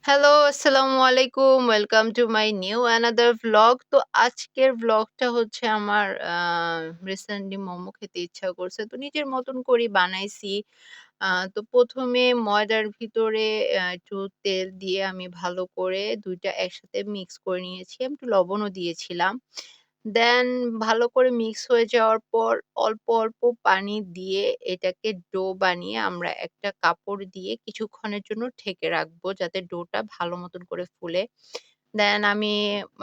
Hello, আসসালামু আলাইকুম। Welcome to my new another vlog. তো আজকের ভ্লগটা হচ্ছে আমার রিসেন্টলি মোমো খেতে ইচ্ছা করছে। তো নিজের মতন করেই বানাইছি। তো ১ম এ ময়দার ভিতরে একটু তেল দিয়ে আমি ভালো করে ২ টা একসাথে মিক্স করে নিয়েছি। আমি একটু লবণও দিয়েছিলাম। দেন ভালো করে মিক্স হয়ে যাওয়ার পর অল্প পানি দিয়ে এটাকে ডো বানিয়ে আমরা একটা কাপড় দিয়ে কিছুক্ষণের জন্য ঢেকে রাখবো যাতে ডোটা ভালো মতন করে ফুলে। দেন আমি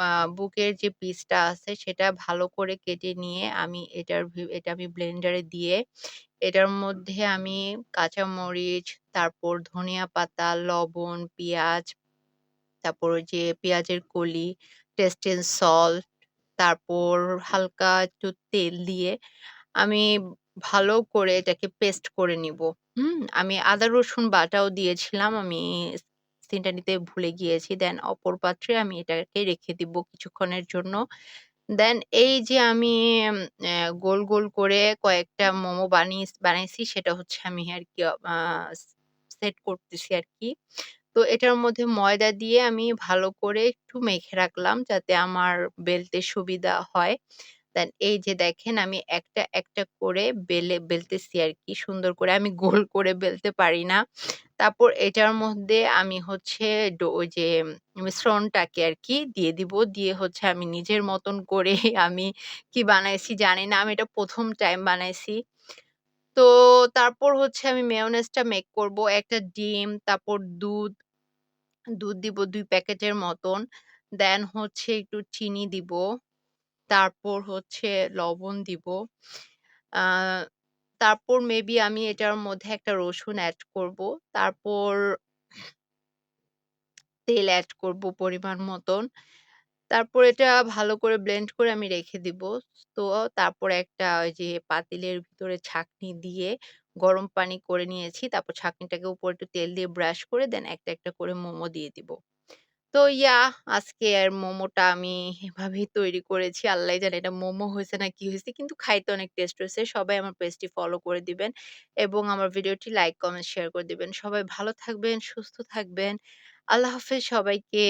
আ বুকের যে পিসটা আছে সেটা ভালো করে কেটে নিয়ে আমি এটা আমি ব্লেন্ডারে দিয়ে এটার মধ্যে আমি কাঁচামরিচ, তারপর ধনিয়া পাতা, লবণ, পিঁয়াজ, তারপর ওই যে পেঁয়াজের কলি, টেস্টেল সল্ট, তারপর হালকা একটু তেল দিয়ে আমি ভালো করে এটাকে পেস্ট করে নিবো। আমি আদা রসুন বাটাও দিয়েছিলাম। আমি সিনটা নিতে ভুলে গিয়েছি। দেন অপর পাত্রে আমি এটাকে রেখে দিব কিছুক্ষণের জন্য। দেন এই যে আমি গোল করে কয়েকটা মোমো বানাইছি সেটা হচ্ছে আমি আরকি আ সেট করতেছি আরকি। তো এটার মধ্যে ময়দা দিয়ে আমি ভালো করে একটু মেখে রাখলাম যাতে আমার বেলতে সুবিধা হয়। দেন এই যে দেখেন আমি একটা করে বেলতেছি আরকি সুন্দর করে। আমি গোল করে বেলতে পারি না। তারপর এটার মধ্যে আমি হচ্ছে ওই যে মিশ্রণটাকে আরকি দিয়ে দিব। দিয়ে হচ্ছে আমি নিজের মতন করে আমি কি বানাইছি জানি না। আমি এটা ১ম টাইম বানাইছি। তো তারপর হচ্ছে আমি মেয়োনেজটা মেক করব। একটা ডিম, তারপর দুধ দিব ২ প্যাকেটের মতন। দেন হচ্ছে একটু চিনি দিব। তারপর হচ্ছে লবণ দিব। আ তারপর মেবি আমি এটার মধ্যে একটা রসুন এড করব। তারপর তেল এড করব পরিমাণ মতন। তারপর এটা ভালো করে ব্লেন্ড করে আমি রেখে দিব। তো তারপর একটা ওই যে পাতিলের ভিতরে ছাঁকনি দিয়ে গরম পানি করে নিয়েছি। তারপর ছাঁকনিটাকে উপরে একটু তেল দিয়ে ব্রাশ করে দেন একটা করে মোমো দিয়ে দিব। তো আজকের মোমোটা আমি এভাবেই তৈরি করেছি। আল্লাহই জানে এটা মোমো হইছে না কি হইছে। কিন্তু খাইতে অনেক টেস্ট হইছে। সবাই আমার পেজটি ফলো করে দিবেন এবং আমার ভিডিওটি লাইক, কমেন্ট, শেয়ার করে দিবেন। সবাই ভালো থাকবেন, সুস্থ থাকবেন। আল্লাহ হাফেজ সবাইকে।